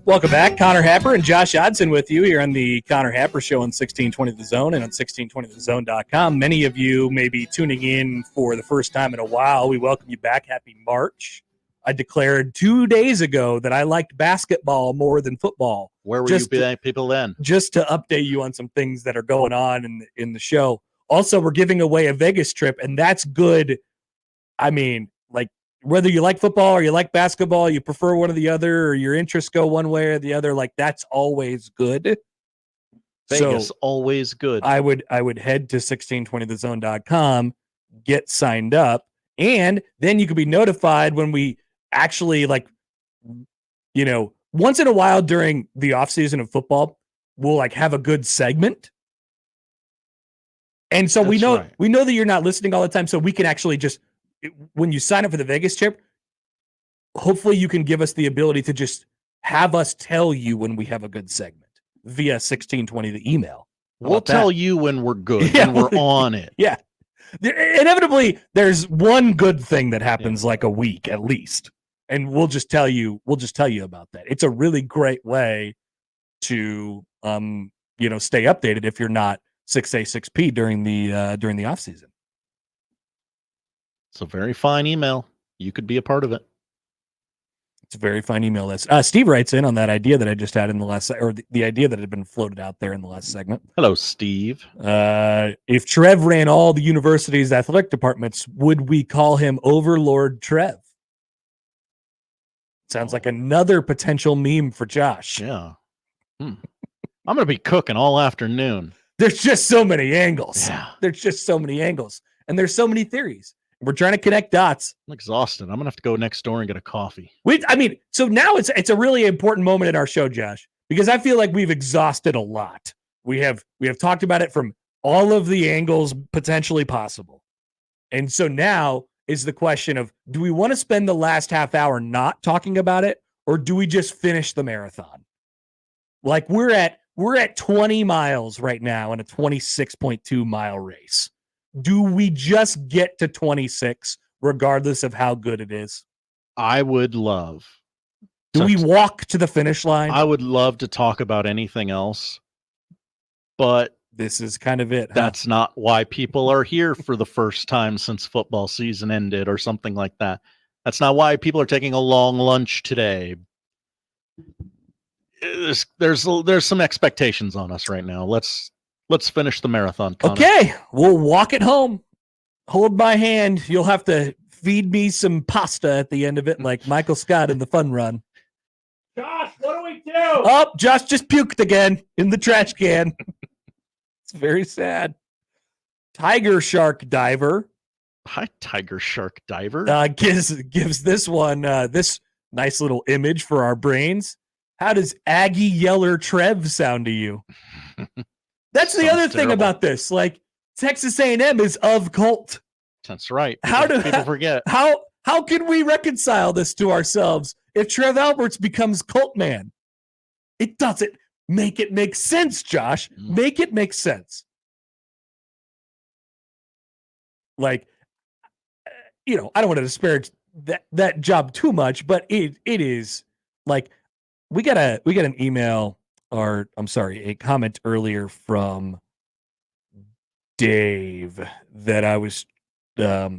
Welcome back. Connor Happer and Josh Odson with you here on the Connor Happer Show on 1620 The Zone and on 1620thezone.com. Many of you may be tuning in for the first time in a while. We welcome you back. Happy March. I declared 2 days ago that I liked basketball more than football. Where were you people then? Just to update you on some things that are going on in the show. Also, we're giving away a Vegas trip, and that's good. I mean, like, whether you like football or you like basketball, you prefer one or the other, or your interests go one way or the other, like, that's always good. Vegas, so always good. I would head to 1620thezone.com, get signed up, and then you could be notified when we actually, like, you know, once in a while during the off season of football, we'll like have a good segment. And so we know that you're not listening all the time, so we can actually just, when you sign up for the Vegas trip, hopefully you can give us the ability to just have us tell you when we have a good segment via 1620, the email. We'll tell you when we're good, when we're on it. Yeah. Inevitably, there's one good thing that happens like a week at least. And we'll just tell you about that. It's a really great way to stay updated if you're not 6A, 6P during the off season. It's a very fine email. You could be a part of it. It's a very fine email list. Steve writes in on that idea that I just had in the last, or the idea that had been floated out there in the last segment. Hello, Steve. If Trev ran all the university's athletic departments, would we call him Overlord Trev? Sounds like another potential meme for Josh. Yeah. I'm going to be cooking all afternoon. There's just so many angles. Yeah. There's just so many angles. And there's so many theories. We're trying to connect dots. I'm exhausted. I'm going to have to go next door and get a coffee. So now it's a really important moment in our show, Josh, because I feel like we've exhausted a lot. We have talked about it from all of the angles potentially possible. And so now is the question of, do we want to spend the last half hour not talking about it, or do we just finish the marathon? Like we're at 20 miles right now in a 26.2 mile race. Do we just get to 26 regardless of how good it is? I would love. Do we walk to the finish line? I would love to talk about anything else, but this is kind of it. That's not why people are here for the first time since football season ended or something like that. That's not why people are taking a long lunch today. There's some expectations on us right now. Let's finish the marathon, Connor. Okay, we'll walk it home. Hold my hand. You'll have to feed me some pasta at the end of it, like Michael Scott in the Fun Run. Josh, what do we do? Oh, Josh just puked again in the trash can. It's very sad. Tiger Shark Diver. Hi, Tiger Shark Diver. Gives this one this nice little image for our brains. How does Aggie Yeller Trev sound to you? That's the other thing about this. Like, Texas A&M is of cult. That's right. People forget? How can we reconcile this to ourselves if Trev Alberts becomes cult man? It doesn't make sense, Josh. Make it make sense. Like, I don't want to disparage that job too much, but it is like we got an email. Or I'm sorry, a comment earlier from Dave that I was gonna,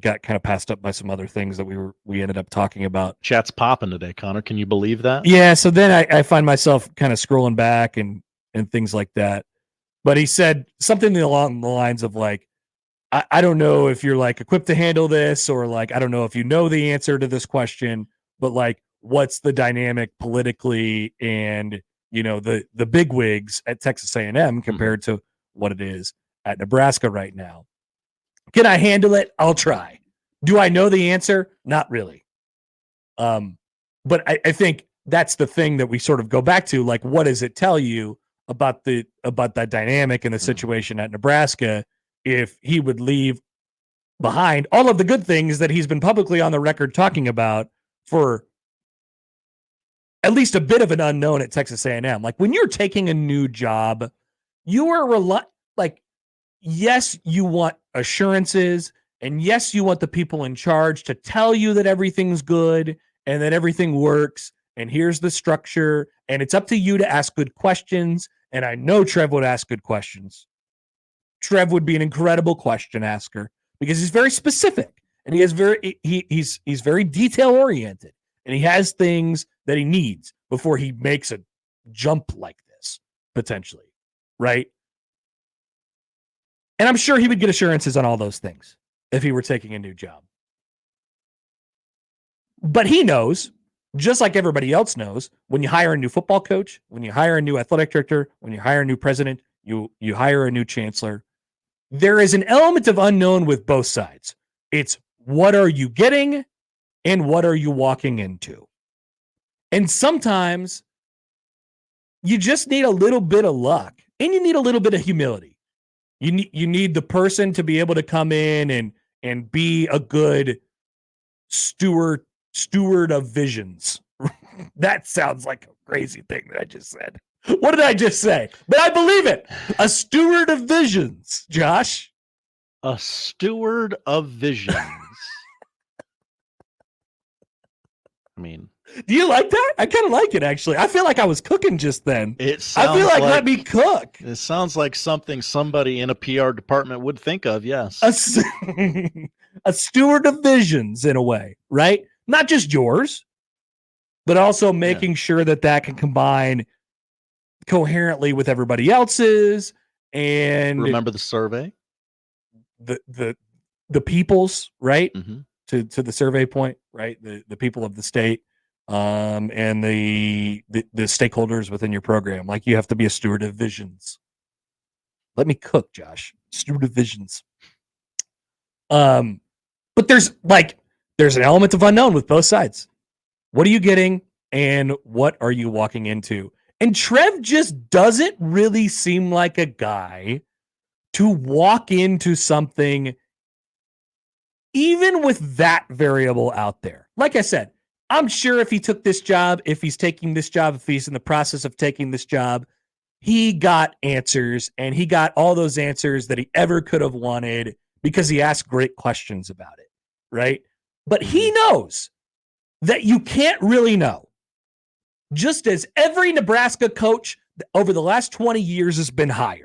got kind of passed up by some other things that we ended up talking about. Chat's popping today, Connor. Can you believe that? Yeah. So then I find myself kind of scrolling back and things like that. But he said something along the lines of like, I don't know if you're like equipped to handle this, or like, I don't know if you know the answer to this question, but like, what's the dynamic politically and, the bigwigs at Texas A&M compared to what it is at Nebraska right now? Can I handle it? I'll try. Do I know the answer? Not really. But I think that's the thing that we sort of go back to. Like, what does it tell you about that dynamic and the situation at Nebraska if he would leave behind all of the good things that he's been publicly on the record talking about for at least a bit of an unknown at Texas A&M? Like, when you're taking a new job, you are yes, you want assurances, and yes, you want the people in charge to tell you that everything's good and that everything works and here's the structure, and it's up to you to ask good questions. And I know Trev would ask good questions. Trev would be an incredible question asker because he's very specific and he's very detail oriented, and he has things that he needs before he makes a jump like this, potentially, right? And I'm sure he would get assurances on all those things if he were taking a new job. But he knows, just like everybody else knows, when you hire a new football coach, when you hire a new athletic director, when you hire a new president, you hire a new chancellor, there is an element of unknown with both sides. It's what are you getting and what are you walking into? And sometimes you just need a little bit of luck and you need a little bit of humility. You need the person to be able to come in and be a good steward of visions. That sounds like a crazy thing that I just said. What did I just say? But I believe it. A steward of visions, Josh. A steward of visions. I mean, do you like that? I kind of like it, actually. I feel like I was cooking just then. It sounds I feel like let me cook. It sounds like something somebody in a PR department would think of, yes. A steward of visions, in a way, right? Not just yours, but also making sure that can combine coherently with everybody else's. And remember the survey? The people's, right? Mm-hmm. To the survey point, right? The people of the state, and the stakeholders within your program. Like, you have to be a steward of visions. Let me cook, Josh. Steward of visions. But there's an element of unknown with both sides. What are you getting and what are you walking into? And Trev just doesn't really seem like a guy to walk into something even with that variable out there. Like I said, I'm sure if he took this job, if he's taking this job, if he's in the process of taking this job, he got answers, and he got all those answers that he ever could have wanted because he asked great questions about it, right? But he knows that you can't really know. Just as every Nebraska coach over the last 20 years has been hired.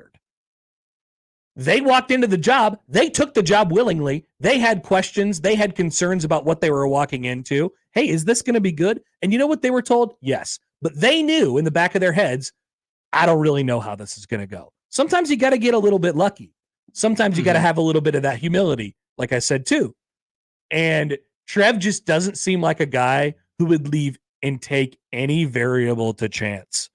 They walked into the job. They took the job willingly. They had questions. They had concerns about what they were walking into. Hey, is this going to be good? And you know what they were told? Yes. But they knew in the back of their heads, I don't really know how this is going to go. Sometimes you got to get a little bit lucky. Sometimes you got to have a little bit of that humility, like I said, too. And Trev just doesn't seem like a guy who would leave and take any variable to chance.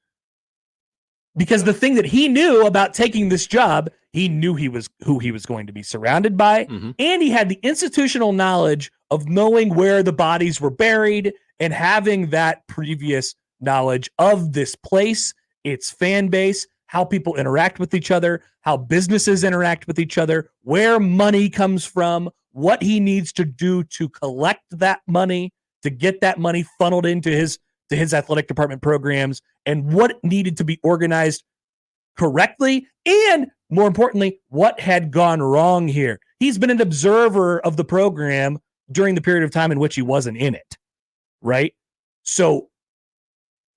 Because the thing that he knew about taking this job, he knew who he was going to be surrounded by, and he had the institutional knowledge of knowing where the bodies were buried and having that previous knowledge of this place, its fan base, how people interact with each other, how businesses interact with each other, where money comes from, what he needs to do to collect that money, to get that money funneled into his athletic department programs, and what needed to be organized correctly, and more importantly, what had gone wrong here. He's been an observer of the program during the period of time in which he wasn't in it, right? So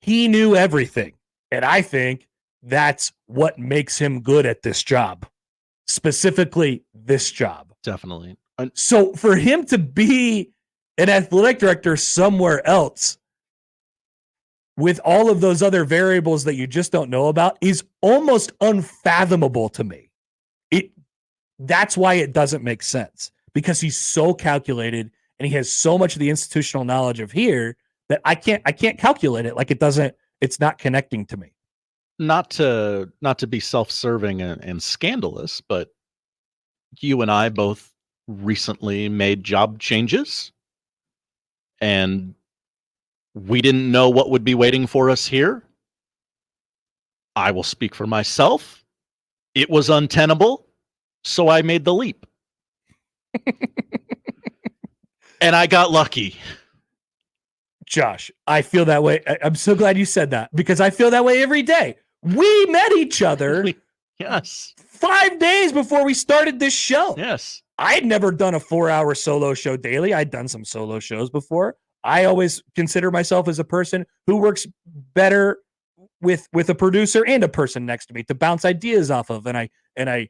he knew everything, and I think that's what makes him good at this job, specifically this job. Definitely. So for him to be an athletic director somewhere else with all of those other variables that you just don't know about is almost unfathomable to me. That's why it doesn't make sense, because he's so calculated and he has so much of the institutional knowledge of here that I can't calculate it. Like, it's not connecting to me. Not to be self-serving and scandalous, but you and I both recently made job changes, and we didn't know what would be waiting for us here. I will speak for myself. It was untenable, so I made the leap. And I got lucky. Josh, I feel that way. I'm so glad you said that, because I feel that way every day. We met each other yes, 5 days before we started this show. Yes. I had never done a 4-hour solo show daily. I'd done some solo shows before. I always consider myself as a person who works better with a producer and a person next to me to bounce ideas off of. And I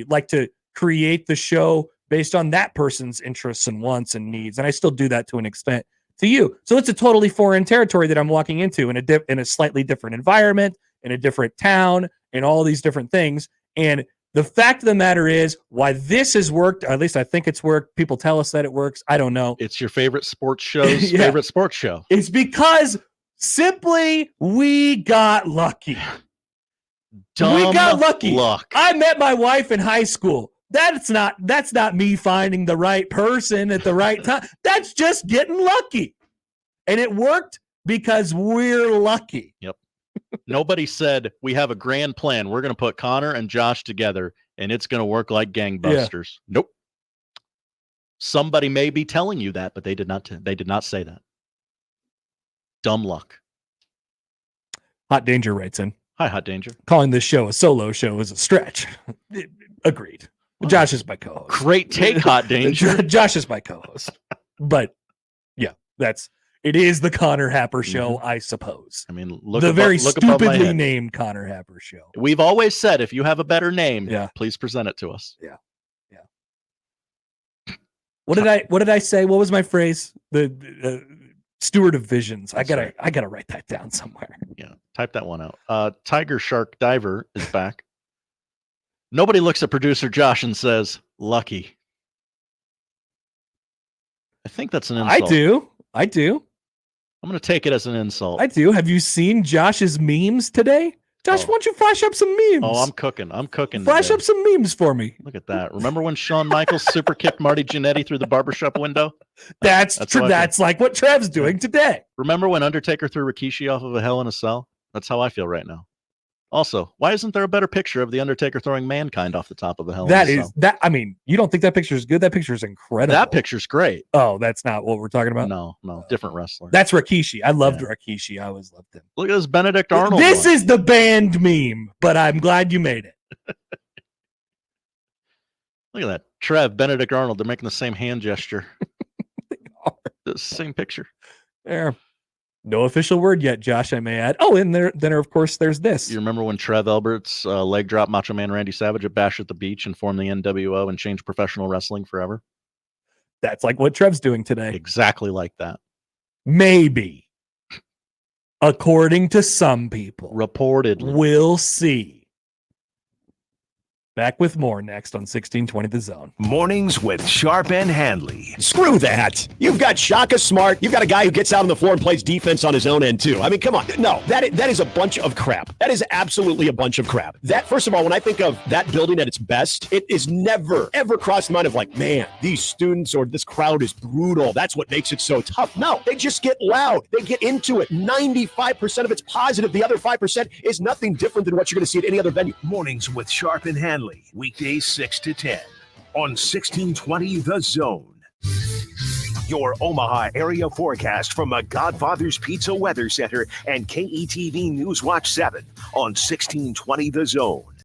like to create the show based on that person's interests and wants and needs. And I still do that to an extent to you. So it's a totally foreign territory that I'm walking into in a slightly different environment, in a different town, and all these different things. And the fact of the matter is, why this has worked, or at least I think it's worked. People tell us that it works. I don't know. It's your favorite sports show's favorite sports show. It's because simply we got lucky. We got lucky. I met my wife in high school. That's not me finding the right person at the right time. That's just getting lucky. And it worked because we're lucky. Yep. Nobody said, we have a grand plan. We're going to put Connor and Josh together, and it's going to work like gangbusters. Yeah. Nope. Somebody may be telling you that, but they did not say that. Dumb luck. Hot Danger writes in. Hi, Hot Danger. Calling this show a solo show is a stretch. Agreed. Wow. Josh is my co-host. Great take, Hot Danger. Josh is my co-host. But yeah, it is the Connor Happer show, I suppose. I mean, very stupidly named Connor Happer show. We've always said, if you have a better name, please present it to us. Yeah. What did I say? What was my phrase? The steward of visions. I gotta write that down somewhere. Yeah, type that one out. Tiger Shark Diver is back. Nobody looks at producer Josh and says, lucky. I think that's an insult. I do. I'm going to take it as an insult. I do. Have you seen Josh's memes today? Josh, why don't you flash up some memes? Oh, I'm cooking. Flash up some memes for me. Look at that. Remember when Shawn Michaels super kicked Marty Jannetty through the barbershop window? That's like what Trev's doing today. Remember when Undertaker threw Rikishi off of a Hell in a Cell? That's how I feel right now. Also, why isn't there a better picture of the Undertaker throwing Mankind off the top of a Hell in a Cell? I mean, you don't think that picture is good? That picture is incredible. That picture's great. Oh, that's not what we're talking about? No, different wrestler. That's Rikishi. I loved Rikishi. I always loved him. Look at this Benedict Arnold. This is the band meme, but I'm glad you made it. Look at that. Trev, Benedict Arnold, they're making the same hand gesture. They are. The same picture. There. No official word yet, Josh, I may add. Oh, and then of course, there's this. You remember when Trev Alberts leg dropped Macho Man Randy Savage at Bash at the Beach and formed the NWO and changed professional wrestling forever? That's like what Trev's doing today. Exactly like that. Maybe. According to some people. Reportedly. We'll see. Back with more next on 1620 The Zone. Mornings with Sharp and Handley. Screw that. You've got Shaka Smart. You've got a guy who gets out on the floor and plays defense on his own end, too. I mean, come on. No, that is a bunch of crap. That is absolutely a bunch of crap. That, first of all, when I think of that building at its best, it is never, ever crossed the mind of like, man, these students or this crowd is brutal. That's what makes it so tough. No, they just get loud. They get into it. 95% of it's positive. The other 5% is nothing different than what you're going to see at any other venue. Mornings with Sharp and Handley. Weekdays 6 to 10 on 1620 The Zone. Your Omaha area forecast from a Godfather's Pizza Weather Center and KETV News Watch 7 on 1620 The Zone.